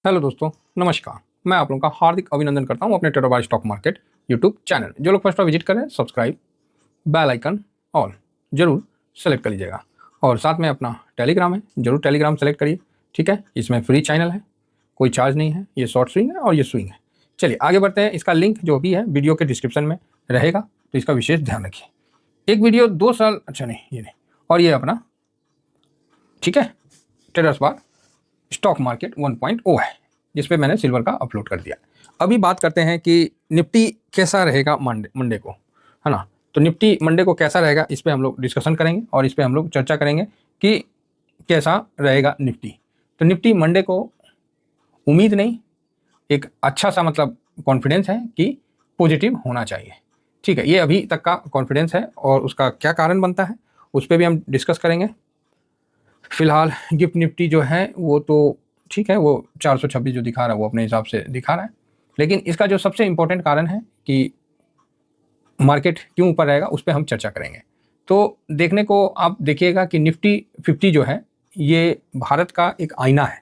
Hello दोस्तों, नमस्कार। मैं आप लोगों का हार्दिक अभिनंदन करता हूं अपने trader by stock market YouTube channel. जो लोग फर्स्ट बार विजिट करें, सब्सक्राइब, बेल आइकन ऑल जरूर सेलेक्ट कर लीजिएगा। और साथ में अपना टेलीग्राम है, जरूर टेलीग्राम सेलेक्ट करिए। ठीक है, इसमें फ्री चैनल है, कोई चार्ज नहीं है। ये शॉर्ट स्विंग है और ये स्विंग है। चलिए आगे बढ़ते हैं। इसका लिंक जो भी है वीडियो के डिस्क्रिप्शन में रहेगा, तो इसका विशेष ध्यान रखिए। एक वीडियो 2 साल, अच्छा नहीं ये नहीं, और ये अपना, ठीक है, ट्रेडर्स बार स्टॉक मार्केट 1.0 है, जिस पे मैंने सिल्वर का अपलोड कर दिया। अभी बात करते हैं कि निफ्टी कैसा रहेगा मंडे को, है ना। तो निफ्टी मंडे को कैसा रहेगा, इस पे हम लोग डिस्कशन करेंगे और इस पे हम लोग चर्चा करेंगे कि कैसा रहेगा निफ्टी। तो निफ्टी मंडे को उम्मीद नहीं, एक अच्छा सा मतलब कॉन्फिडेंस है कि पॉजिटिव होना चाहिए। ठीक है, ये अभी तक का कॉन्फिडेंस है और उसका क्या कारण बनता है उस पर भी हम डिस्कस करेंगे। फिलहाल गिफ्ट निफ्टी जो है वो तो ठीक है, वो 426 जो दिखा रहा है वो अपने हिसाब से दिखा रहा है, लेकिन इसका जो सबसे इम्पोर्टेंट कारण है कि मार्केट क्यों ऊपर रहेगा उस पर हम चर्चा करेंगे। तो देखने को आप देखिएगा कि निफ्टी 50 जो है ये भारत का एक आईना है।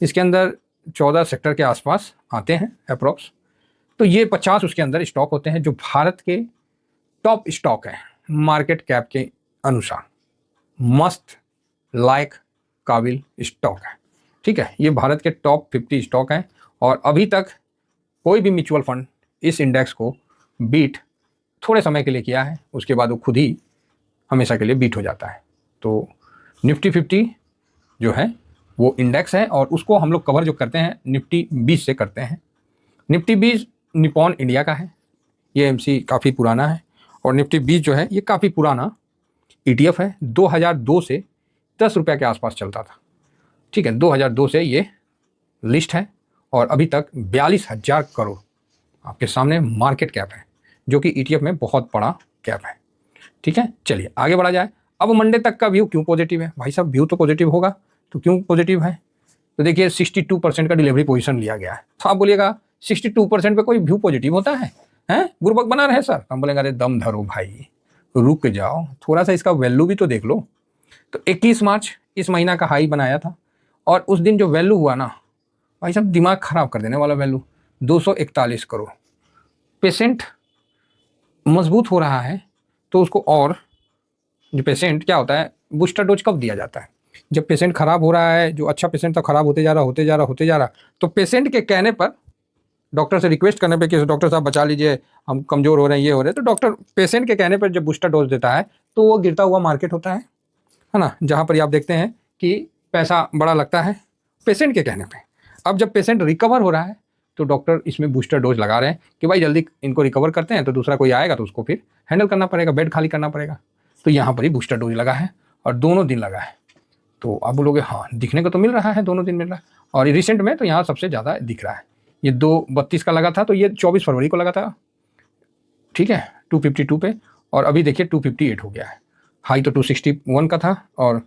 इसके अंदर 14 सेक्टर के आसपास आते हैं अप्रोक्स। तो ये 50 उसके अंदर स्टॉक होते हैं जो भारत के टॉप स्टॉक हैं मार्केट कैप के अनुसार। मस्त लायक काबिल स्टॉक है। ठीक है, ये भारत के टॉप 50 स्टॉक हैं और अभी तक कोई भी म्यूचुअल फंड इस इंडेक्स को बीट थोड़े समय के लिए किया है, उसके बाद वो खुद ही हमेशा के लिए बीट हो जाता है। तो निफ्टी 50 जो है वो इंडेक्स है और उसको हम लोग कवर जो करते हैं निफ्टी 20 से करते हैं। निफ्टी 20 निपॉन इंडिया का है, ये एमसी काफ़ी पुराना है और निफ्टी 20 जो है ये काफ़ी पुराना ETF है। 2002 से 10 रुपये के आसपास चलता था। ठीक है, 2002 से ये लिस्ट है और अभी तक 42,000 करोड़ आपके सामने मार्केट कैप है, जो कि ETF में बहुत बड़ा कैप है। ठीक है, चलिए आगे बढ़ा जाए। अब मंडे तक का व्यू क्यों पॉजिटिव है भाई साहब? व्यू तो पॉजिटिव होगा, तो क्यों पॉजिटिव है? तो देखिए 62% का डिलीवरी पोजीशन लिया गया है। तो आप बोलिएगा 62% पे कोई व्यू पॉजिटिव होता है? हैं, बुर्बक बना रहे सर? हम बोलेंगे अरे दम धरो भाई, रुक जाओ, थोड़ा सा इसका वैल्यू भी तो देख लो। तो 21 मार्च इस महीना का हाई बनाया था और उस दिन जो वैल्यू हुआ ना भाई साहब, दिमाग खराब कर देने वाला वैल्यू, 241 करोड़। पेशेंट मजबूत हो रहा है तो उसको, और जो पेशेंट क्या होता है, बूस्टर डोज कब दिया जाता है? जब पेशेंट खराब हो रहा है, जो अच्छा पेशेंट था खराब होते जा रहा, तो पेशेंट के कहने पर, डॉक्टर से रिक्वेस्ट करने पे कि डॉक्टर साहब बचा लीजिए, हम कमज़ोर हो रहे हैं, ये हो रहे हैं, तो डॉक्टर पेशेंट के कहने पर जब बूस्टर डोज देता है तो वो गिरता हुआ मार्केट होता है ना, जहाँ पर आप देखते हैं कि पैसा बड़ा लगता है पेशेंट के कहने पे। अब जब पेशेंट रिकवर हो रहा है तो डॉक्टर इसमें बूस्टर डोज लगा रहे हैं कि भाई जल्दी इनको रिकवर करते हैं, तो दूसरा कोई आएगा तो उसको फिर हैंडल करना पड़ेगा, बेड खाली करना पड़ेगा। तो यहाँ पर ही बूस्टर डोज लगा है और दोनों दिन लगा है। तो आप बोलोगे हाँ, दिखने को तो मिल रहा है, दोनों दिन मिल रहा है। और रिसेंट में तो यहाँ सबसे ज़्यादा दिख रहा है। ये 2:32 का लगा था, तो ये 24 फरवरी को लगा था। ठीक है, 252 पे, और अभी देखिए 258 हो गया है। हाई तो 261 का था और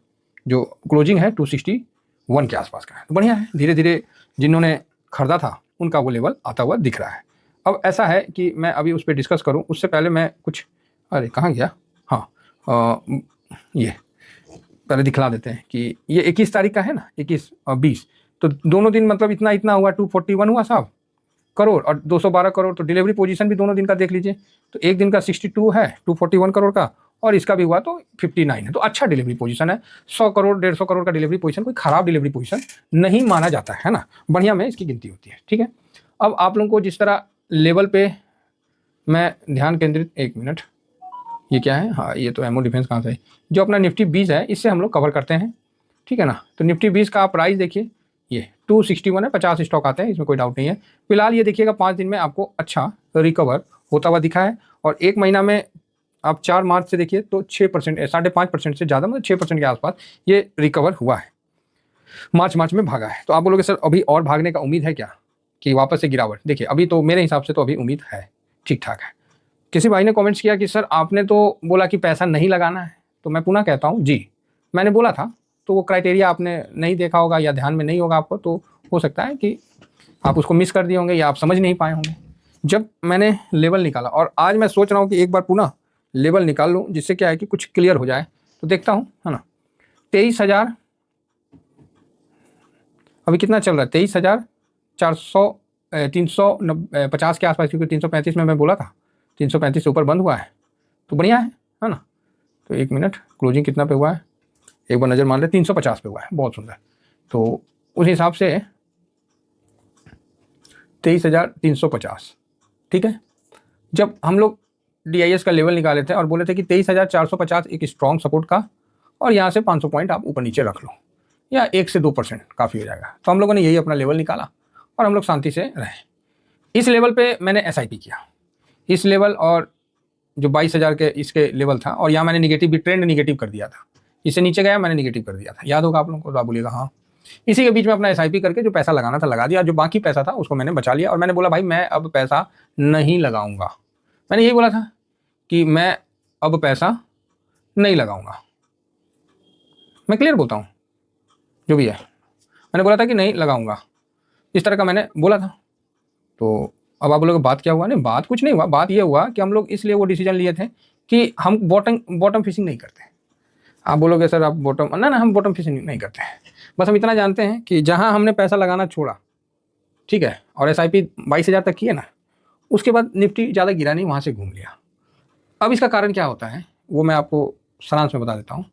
जो क्लोजिंग है 261 के आसपास का है। तो बढ़िया है, धीरे धीरे जिन्होंने खरीदा था उनका वो लेवल आता हुआ दिख रहा है। अब ऐसा है कि मैं अभी उस पर डिस्कस करूं उससे पहले मैं कुछ, अरे कहाँ गया, हाँ ये पहले दिखला देते हैं कि ये 21 तारीख का है ना, 21 और 20, तो दोनों दिन मतलब इतना इतना हुआ, 241 हुआ साहब करोड़ और 212 करोड़। तो डिलीवरी पोजीशन भी दोनों दिन का देख लीजिए, तो एक दिन का 62 है 241 करोड़ का, और इसका भी हुआ तो 59 है। तो अच्छा डिलीवरी पोजीशन है। 100 करोड़ 150 करोड़ का डिलीवरी पोजीशन कोई खराब डिलीवरी पोजीशन नहीं माना जाता है ना, बढ़िया में इसकी गिनती होती है। ठीक है, अब आप लोगों को जिस तरह लेवल पे मैं ध्यान केंद्रित, 1 मिनट, ये क्या है, हाँ ये तो एमओ डिफेंस कहाँ से है, जो अपना निफ्टी 20 है इससे हम लोग कवर करते हैं। ठीक है ना, तो निफ्टी 20 का प्राइस देखिए, ये 261 है, 50 स्टॉक आते हैं, इसमें कोई डाउट नहीं है। फिलहाल ये देखिएगा 5 दिन में आपको अच्छा रिकवर होता हुआ दिखा है, और 1 महीना में आप 4 मार्च से देखिए तो 6%, 5.5% से ज़्यादा, मतलब 6% के आसपास ये रिकवर हुआ है। मार्च में भागा है। तो आप बोलोगे सर अभी और भागने का उम्मीद है क्या, कि वापस से गिरावट? देखिए अभी तो मेरे हिसाब से तो अभी उम्मीद है, ठीक ठाक है। किसी भाई ने कमेंट्स किया कि सर आपने तो बोला कि पैसा नहीं लगाना है, तो मैं पुनः कहता हूँ जी, मैंने बोला था, तो वो क्राइटेरिया आपने नहीं देखा होगा या ध्यान में नहीं होगा आपको, तो हो सकता है कि आप उसको मिस कर दिए होंगे या आप समझ नहीं पाए होंगे। जब मैंने लेवल निकाला, और आज मैं सोच रहा हूँ कि एक बार पुनः लेवल निकाल लूँ, जिससे क्या है कि कुछ क्लियर हो जाए। तो देखता हूँ, है ना, 23,000, अभी कितना चल रहा है, 23,400 350 के आसपास, क्योंकि 335 में मैं बोला था, 335 से ऊपर बंद हुआ है तो बढ़िया है ना। तो 1 मिनट, क्लोजिंग कितना पे हुआ है एक बार नज़र मान ले, 350 पे हुआ है, बहुत सुंदर। तो उस हिसाब से 23,350, ठीक है। जब हम लोग DIS का लेवल निकाले थे और बोले थे कि 23,450 एक स्ट्रॉन्ग सपोर्ट का, और यहाँ से 500 पॉइंट आप ऊपर नीचे रख लो, या 1 से 2% काफ़ी हो जाएगा। तो हम लोगों ने यही अपना लेवल निकाला और हम लोग शांति से रहे। इस लेवल पे मैंने SIP किया, इस लेवल और जो 22,000 के इसके लेवल था, और यहाँ मैंने निगेटिव भी, ट्रेंड निगेटिव कर दिया था, इससे नीचे गया मैंने निगेटिव कर दिया था, याद होगा आप लोगों को, तो आप बोलिएगा हाँ। इसी के बीच में अपना SIP करके जो पैसा लगाना था लगा दिया, जो बाकी पैसा था उसको मैंने बचा लिया, और मैंने बोला भाई मैं अब पैसा नहीं लगाऊंगा। मैंने यही बोला था कि मैं अब पैसा नहीं लगाऊंगा, मैं क्लियर बोलता हूँ जो भी है, मैंने बोला था कि नहीं लगाऊंगा, इस तरह का मैंने बोला था। तो अब आप बोलोगे बात क्या हुआ, नहीं बात कुछ नहीं हुआ, बात ये हुआ कि हम लोग इसलिए वो डिसीजन लिए थे कि हम बॉटम फिशिंग नहीं करते। आप बोलोगे सर आप बॉटम, ना हम बॉटम फिशिंग नहीं करते हैं, बस हम इतना जानते हैं कि जहां हमने पैसा लगाना छोड़ा, ठीक है, और SIP 22,000 तक किए ना, उसके बाद निफ्टी ज़्यादा गिरा नहीं, वहाँ से घूम लिया। अब इसका कारण क्या होता है वो मैं आपको सारांश में बता देता हूँ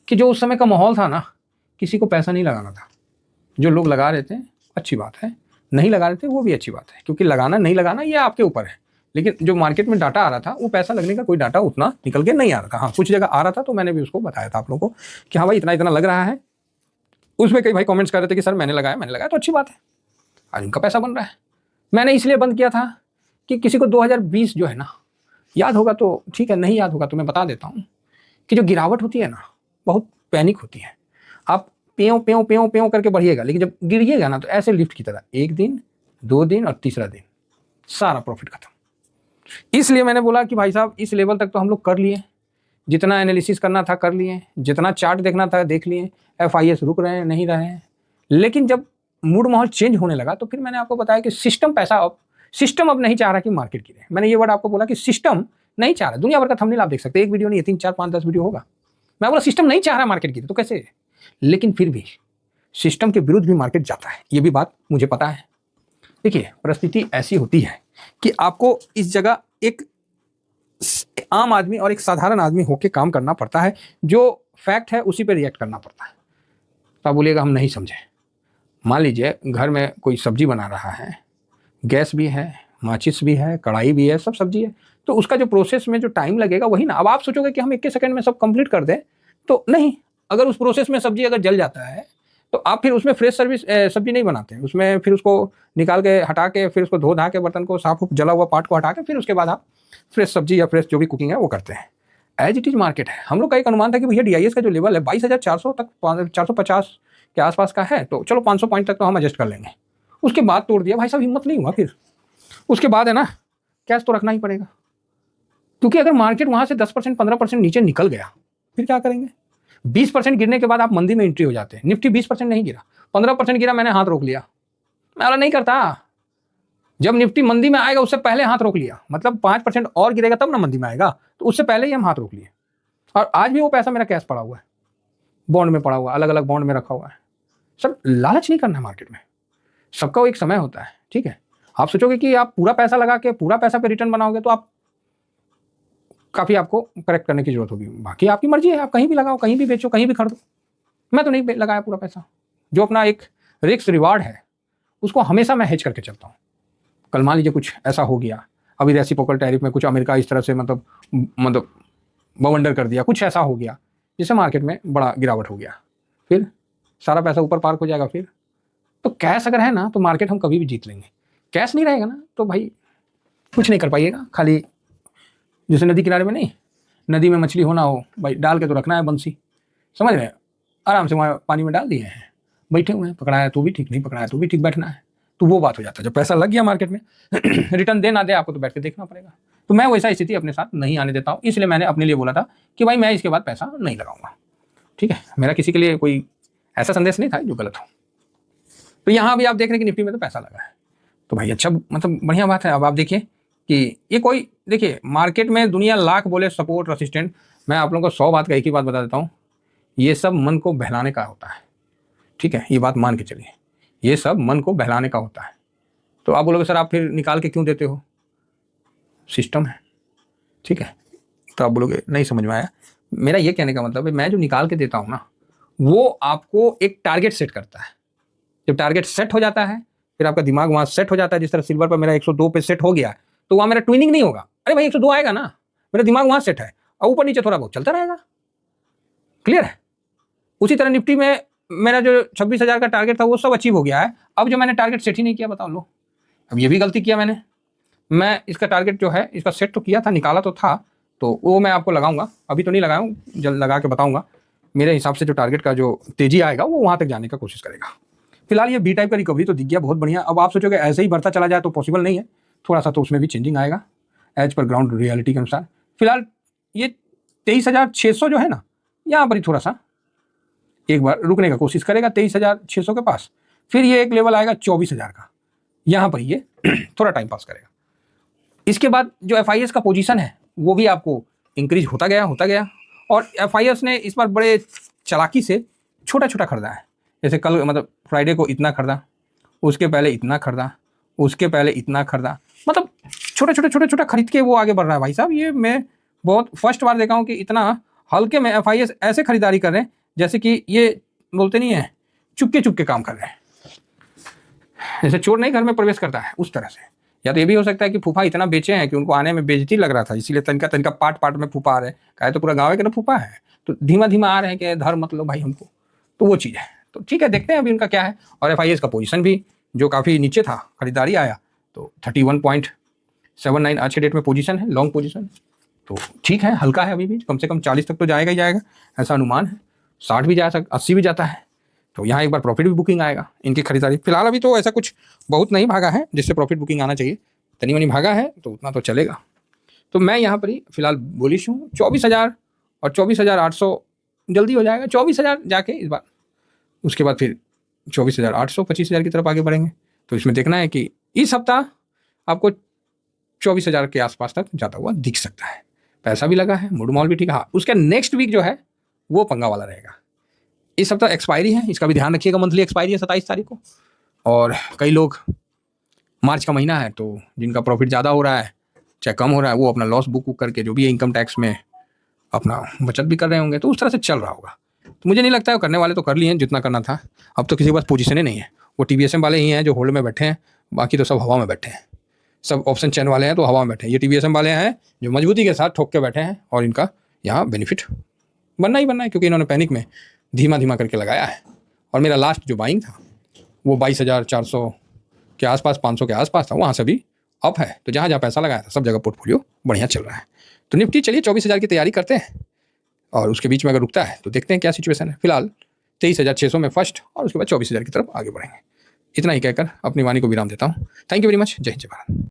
कि जो उस समय का माहौल था ना, किसी को पैसा नहीं लगाना था। जो लोग लगा रहे थे अच्छी बात है, नहीं लगा रहे थे वो भी अच्छी बात है, क्योंकि लगाना नहीं लगाना ये आपके ऊपर है। लेकिन जो मार्केट में डाटा आ रहा था वो पैसा लगने का कोई डाटा उतना निकल के नहीं आ रहा था। हाँ, कुछ जगह आ रहा था तो मैंने भी उसको बताया था आप लोगों को कि हाँ भाई इतना इतना लग रहा है। उसमें कई भाई कमेंट्स कर रहे थे कि सर मैंने लगाया तो अच्छी बात है, आज उनका पैसा बन रहा है। मैंने इसलिए बंद किया था कि किसी को 2020 जो है ना याद होगा तो ठीक है, नहीं याद होगा तो मैं बता देता हूँ कि जो गिरावट होती है ना बहुत पैनिक होती है। आप प्यों प्यों प्यों प्यों करके बढ़िएगा, लेकिन जब गिरिएगा ना तो ऐसे लिफ्ट की तरह, 1 दिन 2 दिन और तीसरा दिन सारा प्रॉफिट खत्म। इसलिए मैंने बोला कि भाई साहब इस लेवल तक तो हम लोग कर लिए, जितना एनालिसिस करना था कर लिए, जितना चार्ट देखना था देख लिए, FIS रुक रहे हैं नहीं रहे हैं। लेकिन जब मूड माहौल चेंज होने लगा तो फिर मैंने आपको बताया कि सिस्टम अब नहीं चाह रहा कि मार्केट गिरे। मैंने ये वर्ड आपको बोला कि सिस्टम नहीं चाह रहा। दुनिया भर का थंबनेल आप देख सकते हैं, एक वीडियो नहीं, 3 4 5 10 वीडियो होगा। मैं बोला सिस्टम नहीं चाह रहा मार्केट गिरे तो कैसे, लेकिन फिर भी सिस्टम के विरुद्ध भी मार्केट जाता है, ये भी बात मुझे पता है। देखिए परिस्थिति ऐसी होती है कि आपको इस जगह एक आम आदमी और एक साधारण आदमी होकर काम करना पड़ता है, जो फैक्ट है उसी पे रिएक्ट करना पड़ता है। तो आप बोलिएगा हम नहीं समझे। मान लीजिए घर में कोई सब्जी बना रहा है, गैस भी है, माचिस भी है, कढ़ाई भी है, सब सब्जी है, तो उसका जो प्रोसेस में जो टाइम लगेगा वही ना। अब आप सोचोगे कि हम 1 सेकंड में सब कंप्लीट कर दें, तो नहीं। अगर उस प्रोसेस में सब्जी अगर जल जाता है तो आप फिर उसमें फ्रेश सब्जी नहीं बनाते, उसमें फिर उसको निकाल के हटा के फिर उसको धो धा के बर्तन को साफ जला हुआ पार्ट को हटा के फिर उसके बाद आप फ्रेश सब्जी या फ्रेश जो भी कुकिंग है वो करते हैं। एज इट इज मार्केट है। हम लोग का एक अनुमान था कि भैया DIS का जो लेवल है 22,400 तक 450 के आसपास का है, तो चलो 500 पॉइंट तक तो हम एडजस्ट कर लेंगे। उसके बाद तोड़ दिया भाई साहब, हिम्मत नहीं हुआ। फिर उसके बाद है ना कैश तो रखना ही पड़ेगा, क्योंकि अगर मार्केट वहां से 10% 15% नीचे निकल गया फिर क्या करेंगे। 20% गिरने के बाद आप मंदी में एंट्री हो जाते हैं। निफ्टी 20% नहीं गिरा, 15% गिरा, मैंने हाथ रोक लिया। मैं वाला नहीं करता, जब निफ्टी मंदी में आएगा उससे पहले हाथ रोक लिया, मतलब 5% और गिरेगा तब ना मंदी में आएगा, तो उससे पहले ही हम हाथ रोक लिए। और आज भी वो पैसा मेरा कैश पड़ा हुआ है, बॉन्ड में पड़ा हुआ है, अलग अलग बॉन्ड में रखा हुआ है। सर लालच नहीं करना है मार्केट में, सबका एक समय होता है, ठीक है। आप सोचोगे कि आप पूरा पैसा लगा के पूरा पैसा पे रिटर्न बनाओगे तो आप काफ़ी आपको करेक्ट करने की जरूरत होगी। बाकी आपकी मर्जी है, आप कहीं भी लगाओ, कहीं भी बेचो, कहीं भी खरीदो। मैं तो नहीं लगाया पूरा पैसा। जो अपना एक रिस्क रिवार्ड है उसको हमेशा मैं हेज करके चलता हूँ। कल मान लीजिए कुछ ऐसा हो गया, अभी रेसिप्रोकल टैरिफ में कुछ अमेरिका इस तरह से मतलब बवंडर कर दिया, कुछ ऐसा हो गया जिससे मार्केट में बड़ा गिरावट हो गया, फिर सारा पैसा ऊपर पार्क हो जाएगा। फिर तो कैश अगर है ना तो मार्केट हम कभी भी जीत लेंगे। कैश नहीं रहेगा ना तो भाई कुछ नहीं कर पाइएगा। खाली जैसे नदी किनारे में नहीं, नदी में मछली होना हो भाई, डाल के तो रखना है बंसी, समझ रहे हैं, आराम से वहाँ पानी में डाल दिए हैं, बैठे हुए हैं, पकड़ाया तो भी ठीक, नहीं पकड़ाया तो भी ठीक, बैठना है। तो वो बात हो जाता है। जब पैसा लग गया मार्केट में रिटर्न दे ना दे आपको तो बैठ के देखना पड़ेगा। तो मैं वैसा स्थिति अपने साथ नहीं आने देता हूँ, इसलिए मैंने अपने लिए बोला था कि भाई मैं इसके बाद पैसा नहीं लगाऊंगा, ठीक है। मेरा किसी के लिए कोई ऐसा संदेश नहीं था जो गलत हो। तो यहाँ भी आप देख रहे हैं कि निफ्टी में तो पैसा लगा है, तो भाई अच्छा मतलब बढ़िया बात है। अब आप देखिए कि ये कोई, देखिए मार्केट में दुनिया लाख बोले सपोर्ट रेसिस्टेंट, मैं आप लोगों को 100 बात का एक ही बात बता देता हूँ, ये सब मन को बहलाने का होता है, ठीक है। ये बात मान के चलिए, ये सब मन को बहलाने का होता है। तो आप बोलोगे सर आप फिर निकाल के क्यों देते हो, सिस्टम है, ठीक है। तो आप बोलोगे नहीं समझ में आया। मेरा ये कहने का मतलब है मैं जो निकाल के देता हूँ ना, वो आपको एक टारगेट सेट करता है। जब टारगेट सेट हो जाता है, फिर आपका दिमाग वहाँ सेट हो जाता है। जिस तरह सिल्वर पर मेरा 102 पे सेट हो गया, तो वहाँ मेरा ट्विनिंग नहीं होगा, अरे भाई 102 आएगा ना, मेरा दिमाग वहाँ सेट है, और ऊपर नीचे थोड़ा बहुत चलता रहेगा। क्लियर है। उसी तरह निफ्टी में मेरा जो 26,000 का टारगेट था वो सब अचीव हो गया है। अब जो मैंने टारगेट सेट ही नहीं किया, बताओ लो, अब ये भी गलती किया मैंने। मैं इसका टारगेट जो है इसका सेट तो किया था, निकाला तो था, तो वो मैं आपको लगाऊंगा, अभी तो नहीं लगाया हूँ, जल्द लगा के बताऊंगा। मेरे हिसाब से जो टारगेट का जो तेजी आएगा वो वहाँ तक जाने का कोशिश करेगा। फिलहाल ये बी टाइप का रिकवरी तो दिख गया, बहुत बढ़िया। अब आप सोचोगे ऐसे ही बढ़ता चला जाए तो पॉसिबल नहीं है, थोड़ा सा तो उसमें भी चेंजिंग आएगा एज पर ग्राउंड रियलिटी के अनुसार। फिलहाल ये 23,600 जो है ना, यहाँ पर ही थोड़ा सा एक बार रुकने का कोशिश करेगा 23,600 के पास। फिर ये एक लेवल आएगा 24,000 का, यहाँ पर ये थोड़ा टाइम पास करेगा। इसके बाद जो FIS का पोजीशन है वो भी आपको इंक्रीज होता गया। और FIS ने इस बार बड़े चालाकी से छोटा छोटा खरीदा है। जैसे कल मतलब फ्राइडे को इतना खरीदा, उसके पहले इतना खरीदा, उसके पहले इतना खरीदा, मतलब छोटा खरीद के वो आगे बढ़ रहा है भाई साहब। ये मैं बहुत फर्स्ट बार देखा हूँ कि इतना हल्के में FIS ऐसे खरीदारी कर रहे हैं जैसे कि ये बोलते नहीं है चुपके काम कर रहे हैं, जैसे चोर नहीं घर में प्रवेश करता है उस तरह से। या तो ये भी हो सकता है कि फूफा इतना बेचे हैं कि उनको आने में बेइज्जती लग रहा था, इसीलिए तनका पार्ट में फूफा आ रहे हैं। कहे तो पूरा गाँव के ना फूफा है, तो धीमा आ रहे हैं कि धर मत लो भाई हमको, तो वो चीज़ है। तो ठीक है, देखते हैं अभी उनका क्या है। और FIS का पोजीशन भी जो काफ़ी नीचे था, खरीदारी आया तो 31.79 आज के डेट में पोजीशन है, लॉन्ग पोजीशन। तो ठीक है, हल्का है, अभी भी कम से कम 40 तक तो जाएगा ही जाएगा, ऐसा अनुमान है। 60 भी जा सकता, 80 भी जाता है, तो यहाँ एक बार प्रॉफिट भी बुकिंग आएगा इनकी खरीदारी। फिलहाल अभी तो ऐसा कुछ बहुत नहीं भागा है जिससे प्रॉफिट बुकिंग आना चाहिए, तनी मनी भागा है तो उतना तो चलेगा। तो मैं यहाँ पर ही फिलहाल बुलिश हूँ। 24,000 और 24,800 जल्दी हो जाएगा, 24,000 जाके इस बार, उसके बाद फिर 24,800 25,000 की तरफ आगे बढ़ेंगे। तो इसमें देखना है कि इस हफ्ता आपको 24,000 के आसपास तक जाता हुआ दिख सकता है। पैसा भी लगा है, मूड मॉल भी ठीक है। हाँ, उसका नेक्स्ट वीक जो है वो पंगा वाला रहेगा। इस हफ्ता एक्सपायरी है, इसका भी ध्यान रखिएगा। मंथली एक्सपायरी है 27 तारीख को, और कई लोग मार्च का महीना है तो जिनका प्रॉफिट ज़्यादा हो रहा है चाहे कम हो रहा है, वो अपना लॉस बुक करके जो भी इनकम टैक्स में अपना बचत भी कर रहे होंगे, तो उस तरह से चल रहा होगा। तो मुझे नहीं लगता है करने वाले तो कर लिए हैं जितना करना था। अब तो किसी के पास पोजीशन ही नहीं है, वो TVSM वाले ही हैं जो होल्ड में बैठे हैं, बाकी तो सब हवा में बैठे हैं। सब ऑप्शन चैन वाले हैं तो हवा में बैठे हैं, ये TVSM वाले हैं जो मजबूती के साथ ठोक के बैठे हैं, और इनका यहाँ बेनिफिट बनना ही बनना है, क्योंकि इन्होंने पैनिक में धीमा करके लगाया है। और मेरा लास्ट जो बाइंग था वो 22,400 के आसपास, 500 के आसपास था, वहाँ से भी अप है। तो जहाँ पैसा लगाया था सब जगह पोर्टफोलियो बढ़िया चल रहा है। तो निफ्टी चलिए 24,000 की तैयारी करते हैं, और उसके बीच में अगर रुकता है तो देखते हैं क्या सिचुएशन है। फिलहाल 23,600 में फर्स्ट, और उसके बाद 24,000 की तरफ आगे बढ़ेंगे। इतना ही कहकर अपनी वाणी को विराम देता हूँ। Thank you very much. जय हिंद, जय भारत।